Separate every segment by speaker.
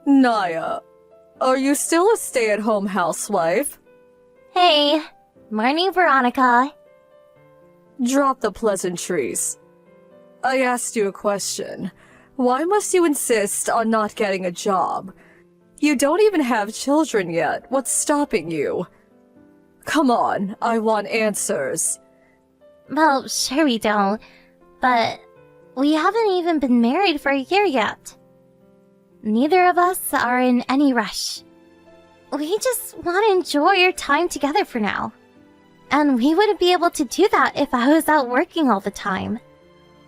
Speaker 1: Naya, are you still a stay-at-home housewife?
Speaker 2: Hey, morning, Veronica.
Speaker 1: Drop the pleasantries. I asked you a question. Why must you insist on not getting a job? You don't even have children yet. What's stopping you? Come on, I want answers.
Speaker 2: Well, sure we don't, but we haven't even been married for a year yet. Neither of us are in any rush. We just want to enjoy our time together for now. And we wouldn't be able to do that if I was out working all the time.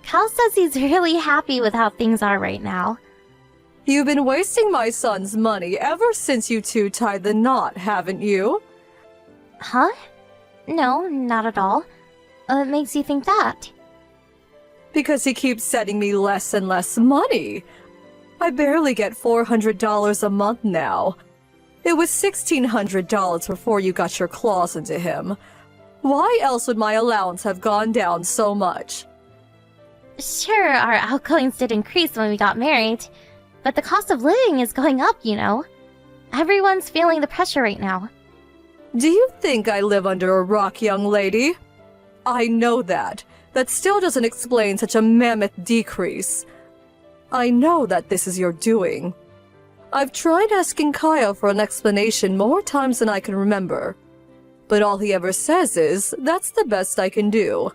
Speaker 2: Cal says he's really happy with how things are right now.
Speaker 1: You've been wasting my son's money ever since you two tied the knot, haven't you?
Speaker 2: Huh? No, not at all. What makes you think that?
Speaker 1: Because he keeps sending me less and less money. I barely get $400 a month now. It was $1,600 before you got your claws into him. Why else would my allowance have gone down so much?
Speaker 2: Sure, our outgoings did increase when we got married, but the cost of living is going up, you know. Everyone's feeling the pressure right now.
Speaker 1: Do you think I live under a rock, young lady? I know that. That still doesn't explain such a mammoth decrease. I know that this is your doing. I've tried asking Kyle for an explanation more times than I can remember. But all he ever says is, that's the best I can do.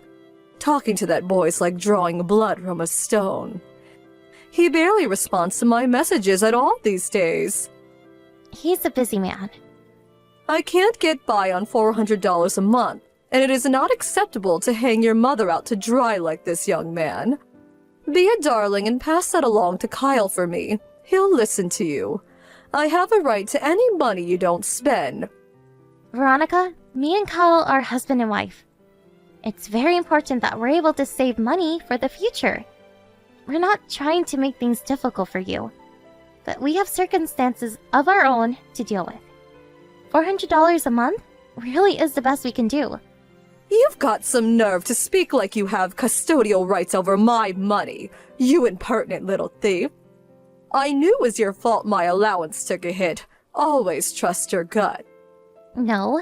Speaker 1: Talking to that boy's like drawing blood from a stone. He barely responds to my messages at all these days.
Speaker 2: He's a busy man.
Speaker 1: I can't get by on $400 a month, and it is not acceptable to hang your mother out to dry like this, young man. Be a darling and pass that along to Kyle for me. He'll listen to you. I have a right to any money you don't spend.
Speaker 2: Veronica, me and Kyle are husband and wife. It's very important that we're able to save money for the future. We're not trying to make things difficult for you, but we have circumstances of our own to deal with. $400 a month really is the best we can do.
Speaker 1: You've got some nerve to speak like you have custodial rights over my money, you impertinent little thief. I knew it was your fault my allowance took a hit. Always trust your gut.
Speaker 2: No,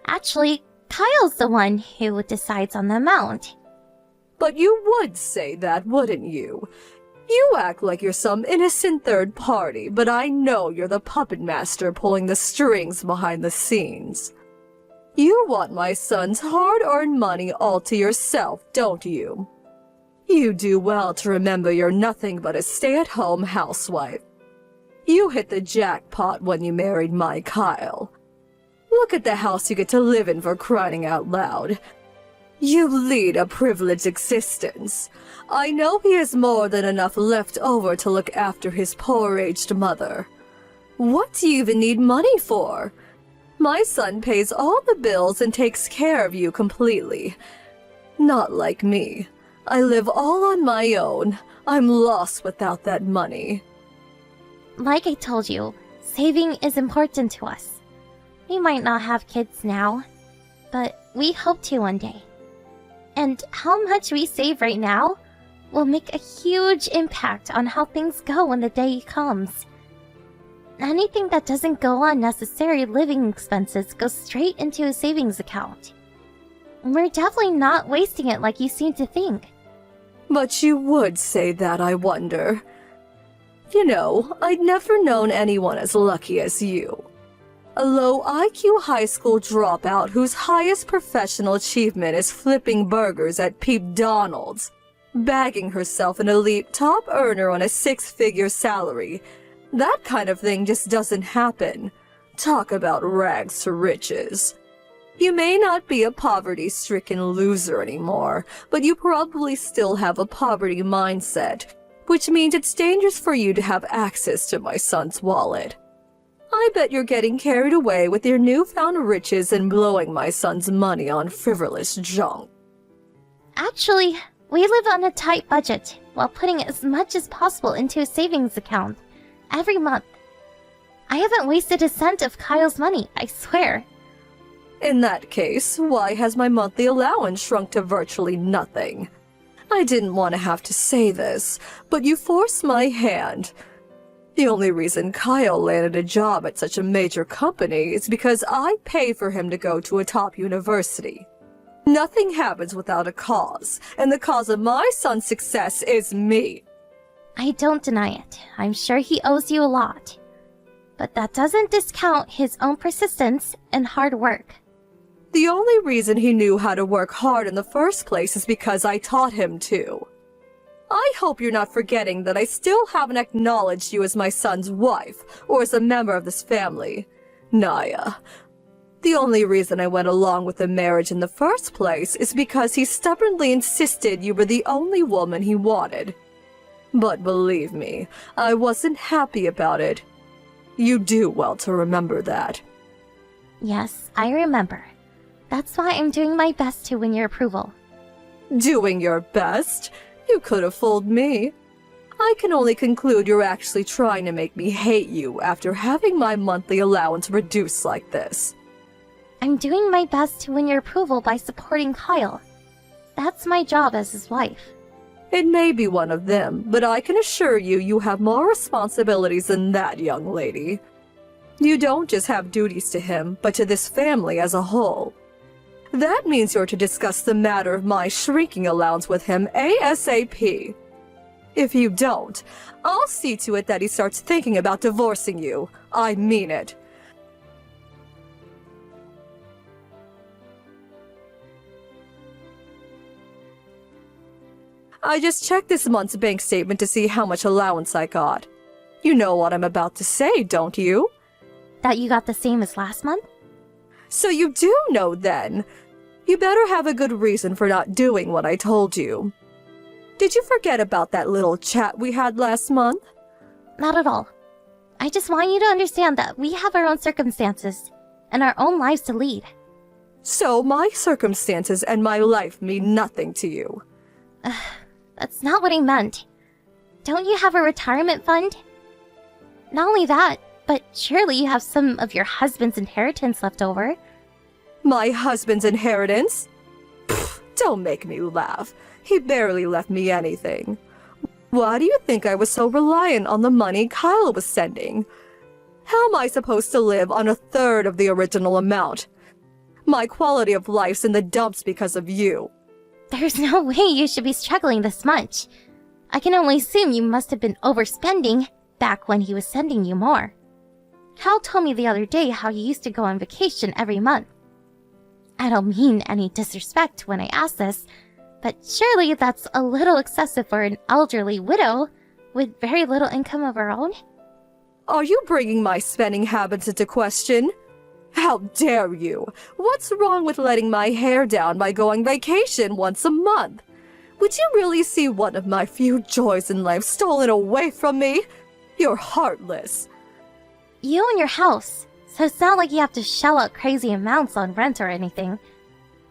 Speaker 2: actually, Kyle's the one who decides on the amount.
Speaker 1: But you would say that, wouldn't you? You act like you're some innocent third party, but I know you're the puppet master pulling the strings behind the scenes. You want my son's hard-earned money all to yourself, don't you? You do well to remember you're nothing but a stay-at-home housewife. You hit the jackpot when you married my Kyle. Look at the house you get to live in, for crying out loud. You lead a privileged existence. I know he has more than enough left over to look after his poor aged mother. What do you even need money for? My son pays all the bills and takes care of you completely. Not like me. I live all on my own. I'm lost without that money.
Speaker 2: Like I told you, saving is important to us. We might not have kids now, but we hope to one day. And how much we save right now will make a huge impact on how things go when the day comes. Anything that doesn't go on necessary living expenses goes straight into a savings account. We're definitely not wasting it like you seem to think.
Speaker 1: But you would say that, I wonder. You know, I'd never known anyone as lucky as you. A low IQ high school dropout whose highest professional achievement is flipping burgers at Peep Donald's, bagging herself an elite top earner on a six-figure salary. That kind of thing just doesn't happen. Talk about rags to riches. You may not be a poverty-stricken loser anymore, but you probably still have a poverty mindset, which means it's dangerous for you to have access to my son's wallet. I bet you're getting carried away with your newfound riches and blowing my son's money on frivolous junk.
Speaker 2: Actually, we live on a tight budget while putting as much as possible into a savings account every month. I haven't wasted a cent of Kyle's money, I swear.
Speaker 1: In that case, why has my monthly allowance shrunk to virtually nothing? I didn't want to have to say this, but you forced my hand. The only reason Kyle landed a job at such a major company is because I pay for him to go to a top university. Nothing happens without a cause, and the cause of my son's success is me.
Speaker 2: I don't deny it. I'm sure he owes you a lot. But that doesn't discount his own persistence and hard work.
Speaker 1: The only reason he knew how to work hard in the first place is because I taught him to. I hope you're not forgetting that I still haven't acknowledged you as my son's wife, or as a member of this family. Naya. The only reason I went along with the marriage in the first place is because he stubbornly insisted you were the only woman he wanted. But believe me, I wasn't happy about it. You do well to remember that.
Speaker 2: Yes, I remember. That's why I'm doing my best to win your approval.
Speaker 1: Doing your best? You could have fooled me. I can only conclude you're actually trying to make me hate you after having my monthly allowance reduced like this.
Speaker 2: I'm doing my best to win your approval by supporting Kyle. That's my job as his wife.
Speaker 1: It may be one of them, but I can assure you you have more responsibilities than that, young lady. You don't just have duties to him, but to this family as a whole. That means you're to discuss the matter of my shrinking allowance with him ASAP. If you don't, I'll see to it that he starts thinking about divorcing you. I mean it. I just checked this month's bank statement to see how much allowance I got. You know what I'm about to say, don't you?
Speaker 2: That you got the same as last month?
Speaker 1: So you do know then. You better have a good reason for not doing what I told you. Did you forget about that little chat we had last month?
Speaker 2: Not at all. I just want you to understand that we have our own circumstances and our own lives to lead.
Speaker 1: So my circumstances and my life mean nothing to you.
Speaker 2: That's not what I meant. Don't you have a retirement fund? Not only that, but surely you have some of your husband's inheritance left over.
Speaker 1: My husband's inheritance? Pfft, don't make me laugh. He barely left me anything. Why do you think I was so reliant on the money Kyle was sending? How am I supposed to live on a third of the original amount? My quality of life's in the dumps because of you.
Speaker 2: There's no way you should be struggling this much. I can only assume you must have been overspending back when he was sending you more. Hal told me the other day how you used to go on vacation every month. I don't mean any disrespect when I ask this, but surely that's a little excessive for an elderly widow with very little income of her own?
Speaker 1: Are you bringing my spending habits into question? How dare you? What's wrong with letting my hair down by going vacation once a month? Would you really see one of my few joys in life stolen away from me? You're heartless.
Speaker 2: You own your house, so it's not like you have to shell out crazy amounts on rent or anything.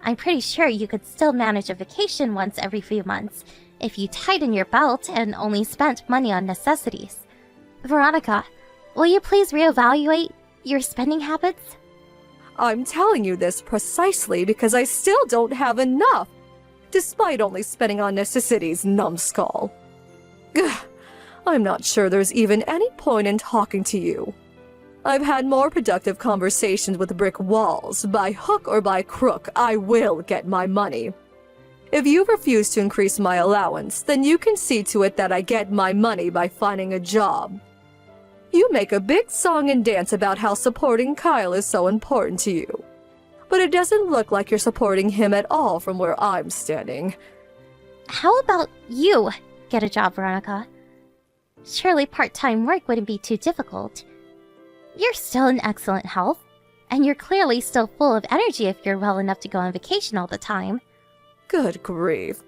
Speaker 2: I'm pretty sure you could still manage a vacation once every few months if you tighten your belt and only spent money on necessities. Veronica, will you please reevaluate your spending habits?
Speaker 1: I'm telling you this precisely because I still don't have enough, despite only spending on necessities, numbskull. Ugh, I'm not sure there's even any point in talking to you. I've had more productive conversations with brick walls. By hook or by crook, I will get my money. If you refuse to increase my allowance, then you can see to it that I get my money by finding a job. You make a big song and dance about how supporting Kyle is so important to you. But it doesn't look like you're supporting him at all from where I'm standing.
Speaker 2: How about you get a job, Veronica? Surely part-time work wouldn't be too difficult. You're still in excellent health, and you're clearly still full of energy if you're well enough to go on vacation all the time.
Speaker 1: Good grief.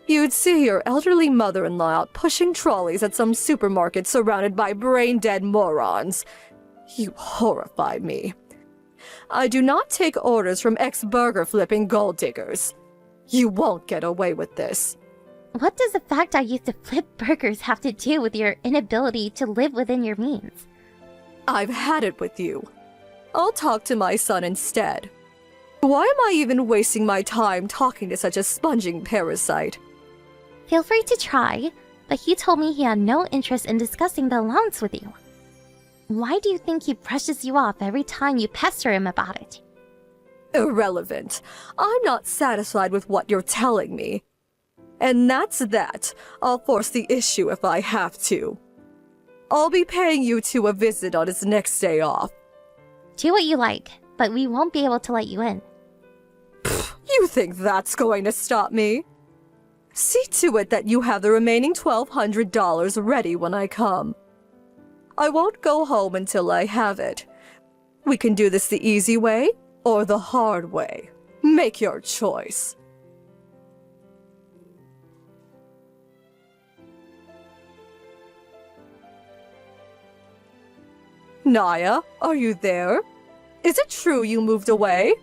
Speaker 1: You'd see your elderly mother-in-law out pushing trolleys at some supermarket surrounded by brain-dead morons. You horrify me. I do not take orders from ex-burger-flipping gold diggers. You won't get away with this.
Speaker 2: What does the fact I used to flip burgers have to do with your inability to live within your means?
Speaker 1: I've had it with you. I'll talk to my son instead. Why am I even wasting my time talking to such a sponging parasite?
Speaker 2: Feel free to try, but he told me he had no interest in discussing the allowance with you. Why do you think he brushes you off every time you pester him about it?
Speaker 1: Irrelevant. I'm not satisfied with what you're telling me. And that's that. I'll force the issue if I have to. I'll be paying you two a visit on his next day off.
Speaker 2: Do what you like, but we won't be able to let you in.
Speaker 1: You think that's going to stop me? See to it that you have the remaining $1,200 ready when I come. I won't go home until I have it. We can do this the easy way or the hard way. Make your choice. Naya, are you there? Is it true you moved away?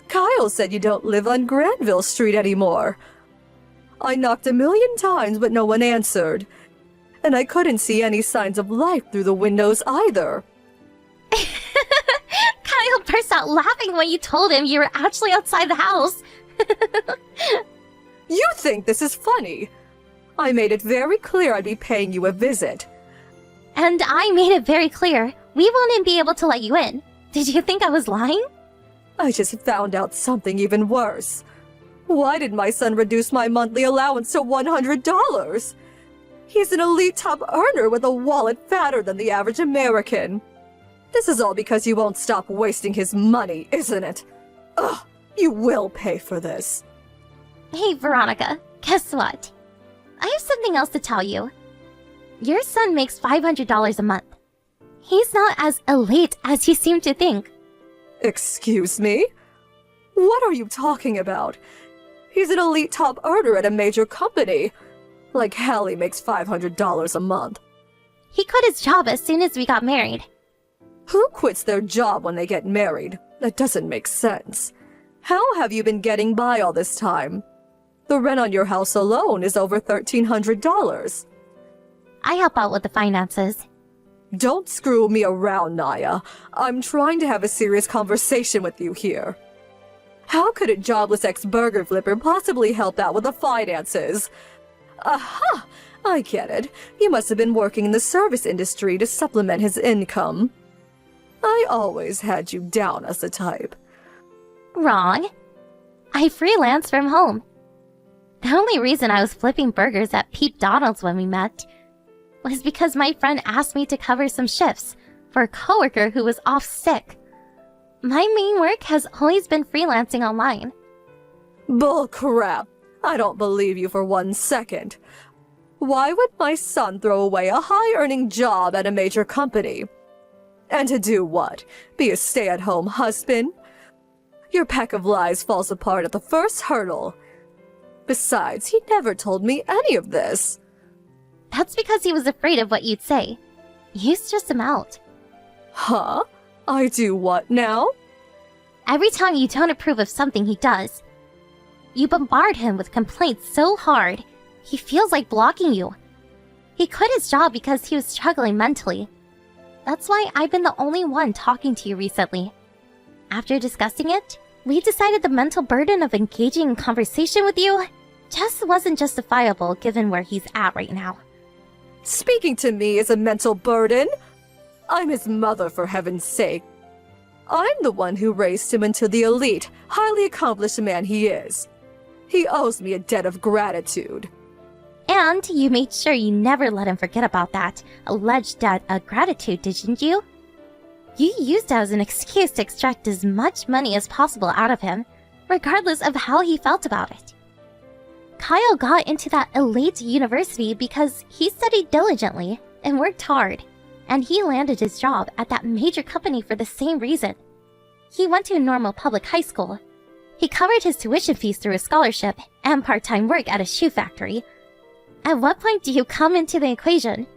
Speaker 1: Kyle said you don't live on Granville Street anymore. I knocked 1,000,000 times, but no one answered. And I couldn't see any signs of life through the windows either.
Speaker 2: Kyle burst out laughing when you told him you were actually outside the house.
Speaker 1: You think this is funny? I made it very clear I'd be paying you a visit.
Speaker 2: And I made it very clear we wouldn't be able to let you in. Did you think I was lying?
Speaker 1: I just found out something even worse. Why did my son reduce my monthly allowance to $100? He's an elite top earner with a wallet fatter than the average American. This is all because you won't stop wasting his money, isn't it? Ugh, you will pay for this.
Speaker 2: Hey, Veronica, guess what? I have something else to tell you. Your son makes $500 a month. He's not as elite as you seem to think.
Speaker 1: Excuse me? What are you talking about? He's an elite top earner at a major company. Like Hallie makes $500 a month.
Speaker 2: He quit his job as soon as we got married.
Speaker 1: Who quits their job when they get married? That doesn't make sense. How have you been getting by all this time? The rent on your house alone is over $1,300.
Speaker 2: I help out with the finances.
Speaker 1: Don't screw me around, Naya. I'm trying to have a serious conversation with you here. How could a jobless ex-burger flipper possibly help out with the finances? Aha! I get it. You must have been working in the service industry to supplement his income. I always had you down as the type.
Speaker 2: Wrong. I freelance from home. The only reason I was flipping burgers at Pete Donald's when we met was because my friend asked me to cover some shifts for a coworker who was off sick. My main work has always been freelancing online.
Speaker 1: Bull crap. I don't believe you for 1 second. Why would my son throw away a high-earning job at a major company? And to do what? Be a stay-at-home husband? Your pack of lies falls apart at the first hurdle. Besides, he never told me any of this.
Speaker 2: That's because he was afraid of what you'd say. You stressed him out.
Speaker 1: Huh? I do what now?
Speaker 2: Every time you don't approve of something he does, you bombard him with complaints so hard, he feels like blocking you. He quit his job because he was struggling mentally. That's why I've been the only one talking to you recently. After discussing it, we decided the mental burden of engaging in conversation with you just wasn't justifiable given where he's at right now.
Speaker 1: Speaking to me is a mental burden? I'm his mother, for heaven's sake. I'm the one who raised him into the elite, highly accomplished man he is. He owes me a debt of gratitude.
Speaker 2: And you made sure you never let him forget about that alleged debt of gratitude, didn't you? You used it as an excuse to extract as much money as possible out of him, regardless of how he felt about it. Kyle got into that elite university because he studied diligently and worked hard, and he landed his job at that major company for the same reason. He went to a normal public high school. He covered his tuition fees through a scholarship and part-time work at a shoe factory. At what point do you come into the equation?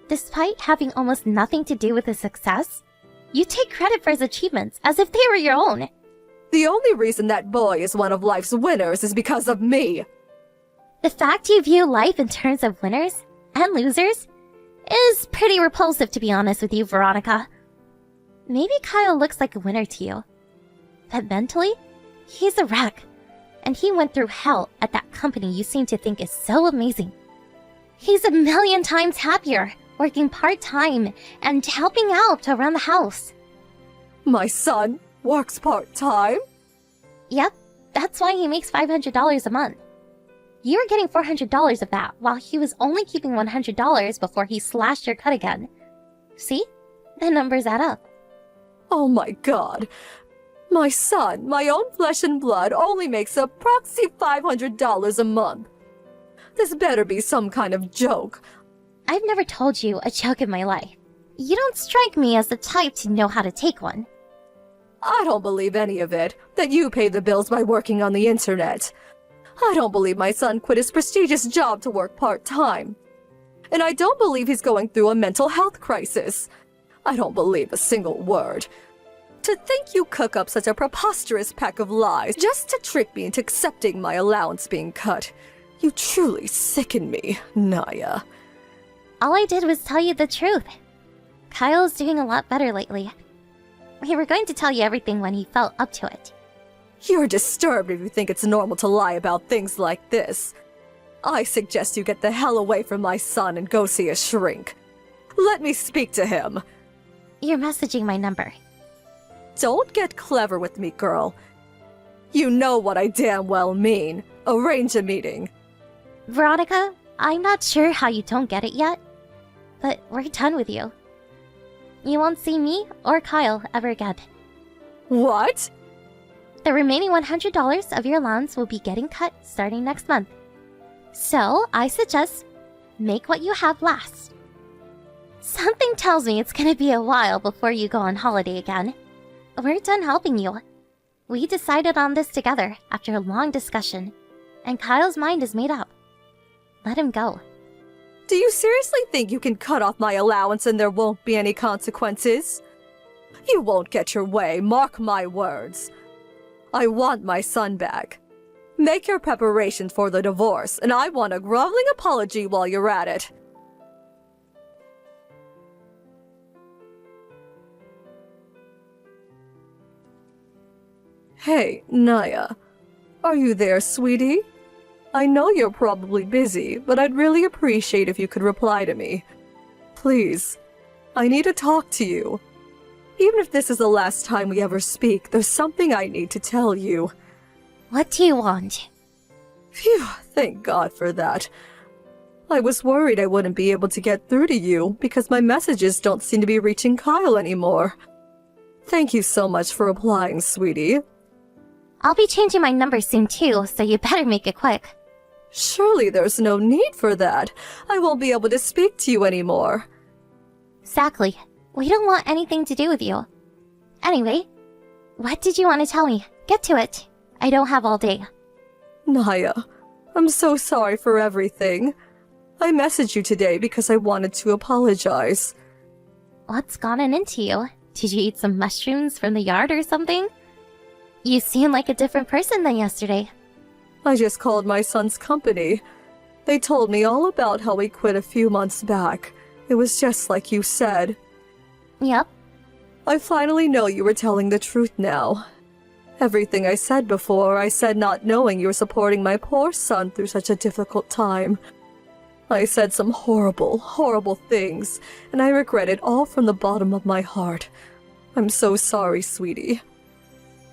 Speaker 2: Despite having almost nothing to do with his success, you take credit for his achievements as if they were your own.
Speaker 1: The only reason that boy is one of life's winners is because of me.
Speaker 2: The fact you view life in terms of winners and losers is pretty repulsive, to be honest with you, Veronica. Maybe Kyle looks like a winner to you, but mentally, he's a wreck, and he went through hell at that company you seem to think is so amazing. He's a million times happier, working part-time and helping out around the house.
Speaker 1: My son works part-time?
Speaker 2: Yep, that's why he makes $500 a month. You were getting $400 of that, while he was only keeping $100 before he slashed your cut again. See? The numbers add up.
Speaker 1: Oh my god. My son, my own flesh and blood, only makes a proxy $500 a month. This better be some kind of joke.
Speaker 2: I've never told you a joke in my life. You don't strike me as the type to know how to take one.
Speaker 1: I don't believe any of it, that you pay the bills by working on the internet. I don't believe my son quit his prestigious job to work part-time. And I don't believe he's going through a mental health crisis. I don't believe a single word. To think you cook up such a preposterous pack of lies just to trick me into accepting my allowance being cut. You truly sicken me, Naya.
Speaker 2: All I did was tell you the truth. Kyle's doing a lot better lately. We were going to tell you everything when he felt up to it.
Speaker 1: You're disturbed if you think it's normal to lie about things like this. I suggest you get the hell away from my son and go see a shrink. Let me speak to him.
Speaker 2: You're messaging my number.
Speaker 1: Don't get clever with me, girl. You know what I damn well mean. Arrange a meeting.
Speaker 2: Veronica, I'm not sure how you don't get it yet, but we're done with you. You won't see me or Kyle ever again.
Speaker 1: What?
Speaker 2: The remaining $100 of your allowance will be getting cut starting next month. So, I suggest make what you have last. Something tells me it's gonna be a while before you go on holiday again. We're done helping you. We decided on this together after a long discussion, and Kyle's mind is made up. Let him go.
Speaker 1: Do you seriously think you can cut off my allowance and there won't be any consequences? You won't get your way, mark my words. I want my son back. Make your preparations for the divorce, and I want a groveling apology while you're at it. Hey, Naya. Are you there, sweetie? I know you're probably busy, but I'd really appreciate if you could reply to me. Please. I need to talk to you. Even if this is the last time we ever speak, there's something I need to tell you.
Speaker 2: What do you want?
Speaker 1: Phew, thank God for that. I was worried I wouldn't be able to get through to you because my messages don't seem to be reaching Kyle anymore. Thank you so much for replying, sweetie.
Speaker 2: I'll be changing my number soon too, so you better make it quick.
Speaker 1: Surely there's no need for that. I won't be able to speak to you anymore.
Speaker 2: Exactly. We don't want anything to do with you. Anyway, what did you want to tell me? Get to it. I don't have all day.
Speaker 1: Naya, I'm so sorry for everything. I messaged you today because I wanted to apologize.
Speaker 2: What's gotten into you? Did you eat some mushrooms from the yard or something? You seem like a different person than yesterday.
Speaker 1: I just called my son's company. They told me all about how he quit a few months back. It was just like you said.
Speaker 2: Yep.
Speaker 1: I finally know you were telling the truth now. Everything I said before, I said not knowing you were supporting my poor son through such a difficult time. I said some horrible, horrible things, and I regret it all from the bottom of my heart. I'm so sorry, sweetie.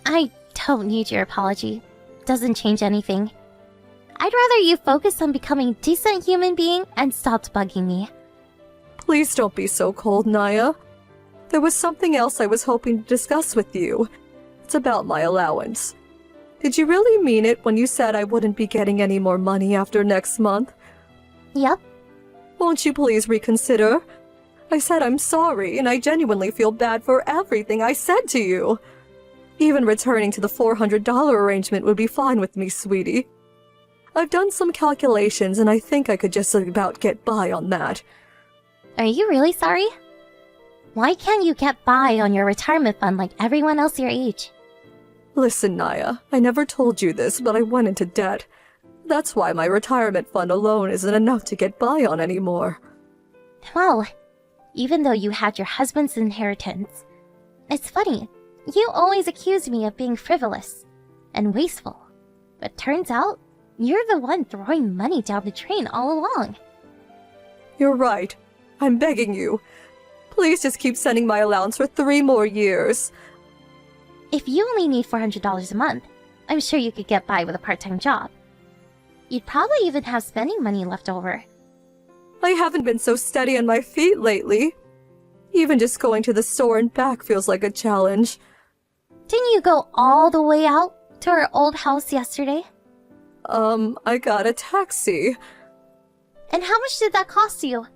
Speaker 2: I don't need your apology. Doesn't change anything. I'd rather you focus on becoming a decent human being and stopped bugging me.
Speaker 1: Please don't be so cold, Naya. There was something else I was hoping to discuss with you. It's about my allowance. Did you really mean it when you said I wouldn't be getting any more money after next month?
Speaker 2: Yep.
Speaker 1: Won't you please reconsider? I said I'm sorry, and I genuinely feel bad for everything I said to you. Even returning to the $400 arrangement would be fine with me, sweetie. I've done some calculations, and I think I could just about get by on that.
Speaker 2: Are you really sorry? Why can't you get by on your retirement fund like everyone else your age?
Speaker 1: Listen, Naya, I never told you this, but I went into debt. That's why my retirement fund alone isn't enough to get by on anymore.
Speaker 2: Well, even though you had your husband's inheritance, it's funny, you always accused me of being frivolous and wasteful. But turns out, you're the one throwing money down the drain all along.
Speaker 1: You're right. I'm begging you. Please just keep sending my allowance for 3 more years.
Speaker 2: If you only need $400 a month, I'm sure you could get by with a part-time job. You'd probably even have spending money left over.
Speaker 1: I haven't been so steady on my feet lately. Even just going to the store and back feels like a challenge.
Speaker 2: Didn't you go all the way out to our old house yesterday?
Speaker 1: I got a taxi.
Speaker 2: And how much did that cost you?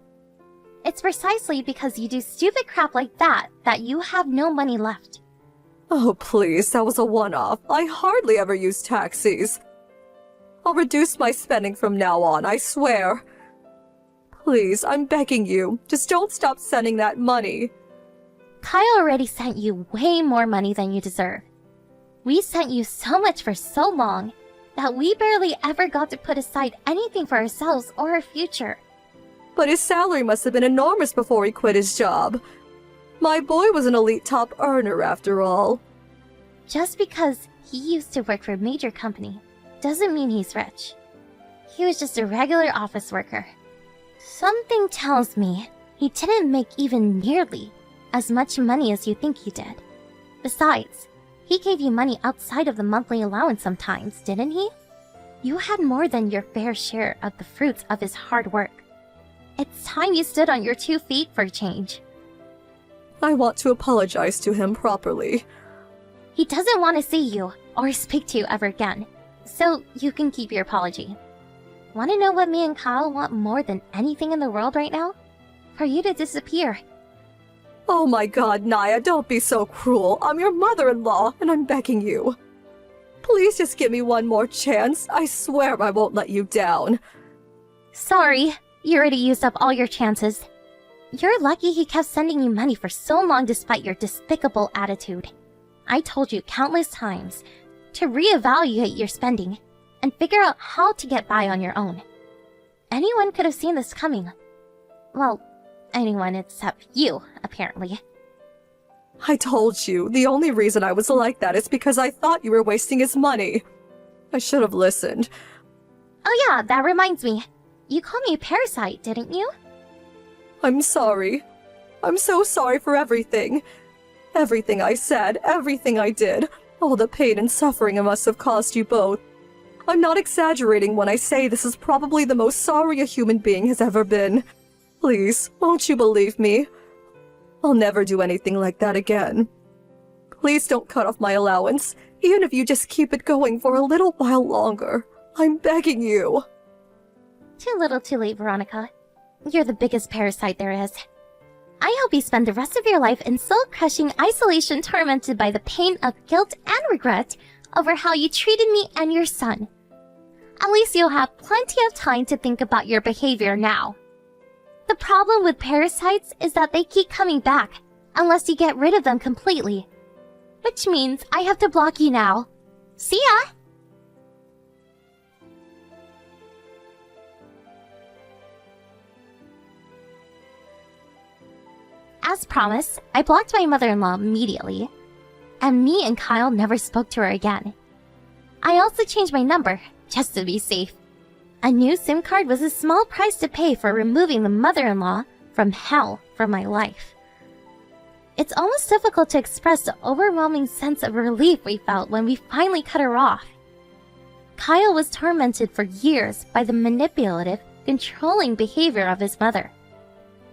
Speaker 2: It's precisely because you do stupid crap like that you have no money left.
Speaker 1: Oh, please, that was a one-off. I hardly ever use taxis. I'll reduce my spending from now on, I swear. Please, I'm begging you, just don't stop sending that money.
Speaker 2: Kyle already sent you way more money than you deserve. We sent you so much for so long that we barely ever got to put aside anything for ourselves or our future.
Speaker 1: But his salary must have been enormous before he quit his job. My boy was an elite top earner after all.
Speaker 2: Just because he used to work for a major company doesn't mean he's rich. He was just a regular office worker. Something tells me he didn't make even nearly as much money as you think he did. Besides, he gave you money outside of the monthly allowance sometimes, didn't he? You had more than your fair share of the fruits of his hard work. It's time you stood on your 2 feet for a change.
Speaker 1: I want to apologize to him properly.
Speaker 2: He doesn't want to see you or speak to you ever again, so you can keep your apology. Want to know what me and Kyle want more than anything in the world right now? For you to disappear.
Speaker 1: Oh my god, Naya, don't be so cruel. I'm your mother-in-law, and I'm begging you. Please just give me one more chance. I swear I won't let you down.
Speaker 2: Sorry, you already used up all your chances. You're lucky he kept sending you money for so long despite your despicable attitude. I told you countless times to reevaluate your spending and figure out how to get by on your own. Anyone could have seen this coming. Well, anyone except you, apparently.
Speaker 1: I told you, the only reason I was like that is because I thought you were wasting his money. I should have listened.
Speaker 2: Oh yeah, that reminds me. You called me a parasite, didn't you?
Speaker 1: I'm sorry. I'm so sorry for everything. Everything I said, everything I did, all the pain and suffering it must have caused you both. I'm not exaggerating when I say this is probably the most sorry a human being has ever been. Please, won't you believe me? I'll never do anything like that again. Please don't cut off my allowance, even if you just keep it going for a little while longer. I'm begging you.
Speaker 2: Too little too late, Veronica. You're the biggest parasite there is. I hope you spend the rest of your life in soul-crushing isolation, tormented by the pain of guilt and regret over how you treated me and your son. At least you'll have plenty of time to think about your behavior now. The problem with parasites is that they keep coming back unless you get rid of them completely. Which means I have to block you now. See ya! As promised, I blocked my mother-in-law immediately, and me and Kyle never spoke to her again. I also changed my number, just to be safe. A new SIM card was a small price to pay for removing the mother-in-law from hell from my life. It's almost difficult to express the overwhelming sense of relief we felt when we finally cut her off. Kyle was tormented for years by the manipulative, controlling behavior of his mother.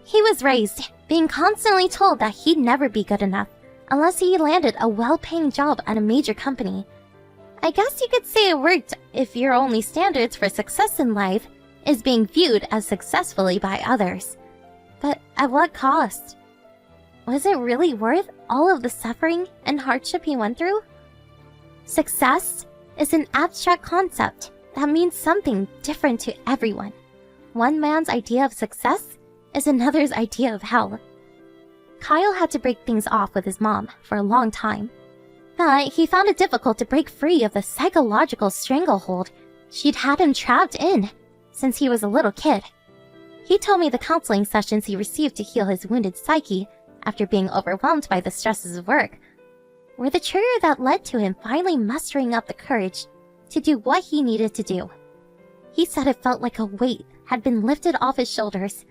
Speaker 2: He was raised being constantly told that he'd never be good enough unless he landed a well-paying job at a major company. I guess you could say it worked if your only standards for success in life is being viewed as successfully by others. But at what cost? Was it really worth all of the suffering and hardship he went through? Success is an abstract concept that means something different to everyone. One man's idea of success is another's idea of hell. Kyle had to break things off with his mom for a long time. But he found it difficult to break free of the psychological stranglehold she'd had him trapped in since he was a little kid. He told me the counseling sessions he received to heal his wounded psyche after being overwhelmed by the stresses of work were the trigger that led to him finally mustering up the courage to do what he needed to do. He said it felt like a weight had been lifted off his shoulders,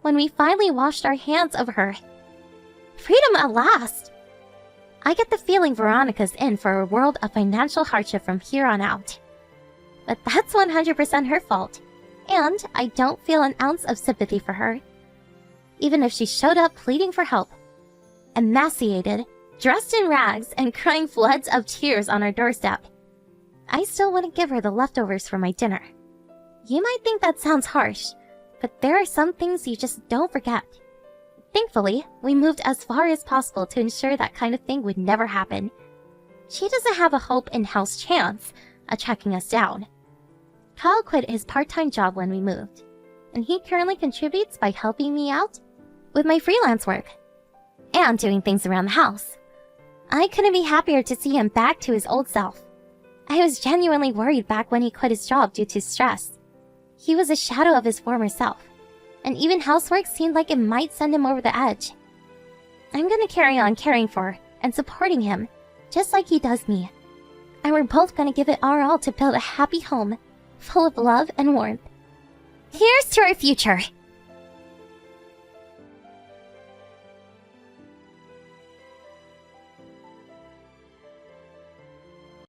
Speaker 2: when we finally washed our hands over her. Freedom at last! I get the feeling Veronica's in for a world of financial hardship from here on out. But that's 100% her fault, and I don't feel an ounce of sympathy for her. Even if she showed up pleading for help, emaciated, dressed in rags, and crying floods of tears on our doorstep, I still wouldn't give her the leftovers for my dinner. You might think that sounds harsh, but there are some things you just don't forget. Thankfully, we moved as far as possible to ensure that kind of thing would never happen. She doesn't have a hope in hell's chance of tracking us down. Kyle quit his part-time job when we moved, and he currently contributes by helping me out with my freelance work and doing things around the house. I couldn't be happier to see him back to his old self. I was genuinely worried back when he quit his job due to stress. He was a shadow of his former self, and even housework seemed like it might send him over the edge. I'm gonna carry on caring for and supporting him, just like he does me. And we're both gonna give it our all to build a happy home, full of love and warmth. Here's to our future!